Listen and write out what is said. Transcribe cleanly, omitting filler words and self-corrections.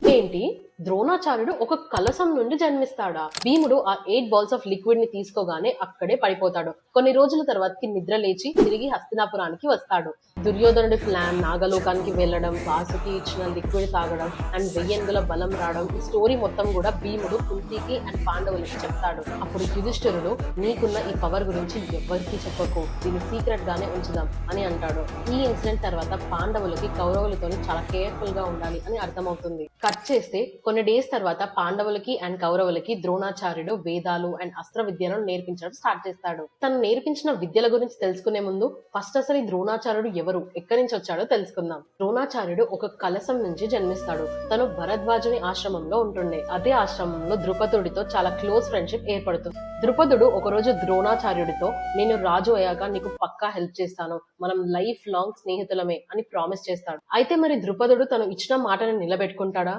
ఏంటి? ద్రోణాచార్యుడు ఒక కలశం నుండి జన్మిస్తాడా? భీముడు ఆ 8 బాల్స్ ఆఫ్ లిక్విడ్ ని తీసుకోగానే అక్కడే పడిపోతాడు. కొన్ని రోజుల తర్వాతకి నిద్ర లేచి తిరిగి హస్తినాపురానికి వస్తాడు. దుర్యోధనుడి ప్లాన్ నాగలోకానికి వెళ్లడం, వాసుకి ఇచ్చిన లిక్విడ్ తాగడం అండ్ వెయ్యేనుగుల బలం రావడం, ఈ స్టోరీ మొత్తం కూడా భీముడు కుంతికి అండ్ పాండవులకి చెప్తాడు. అప్పుడు యుధిష్ఠిరుడు, నీకున్న ఈ పవర్ గురించి ఎవ్వరికీ చెప్పకు, దీన్ని సీక్రెట్ గానే ఉంచుదాం అని అంటాడు. ఈ ఇన్సిడెంట్ తర్వాత పాండవులకి కౌరవులతో చాలా కేర్ఫుల్ గా ఉండాలి అని అర్థమవుతుంది. కట్ చేస్తే కొన్ని డేస్ తర్వాత పాండవులకి అండ్ కౌరవులకి ద్రోణాచార్యుడు వేదాలు అండ్ అస్త్ర విద్యలను నేర్పించడం స్టార్ట్ చేస్తాడు. తను నేర్పించిన విద్యల గురించి తెలుసుకునే ముందు ఫస్ట్ అసలు ఈ ద్రోణాచార్యుడు ఎవరు, ఎక్కడి నుంచి వచ్చాడో తెలుసుకుందాం. ద్రోణాచార్యుడు ఒక కలశం నుంచి జన్మిస్తాడు. తను భరద్వాజుని ఆశ్రమంలో ఉంటుండే. అదే ఆశ్రమంలో ద్రుపదుడితో చాలా క్లోజ్ ఫ్రెండ్షిప్ ఏర్పడుతుంది. ద్రుపదుడు ఒకరోజు ద్రోణాచార్యుడితో, నేను రాజు అయ్యాక నీకు పక్కా హెల్ప్ చేస్తాను, మనం లైఫ్ లాంగ్ స్నేహితులమే అని ప్రామిస్ చేస్తాడు. అయితే మరి ద్రుపదుడు తను ఇచ్చిన మాటను నిలబెట్టుకుంటాడా?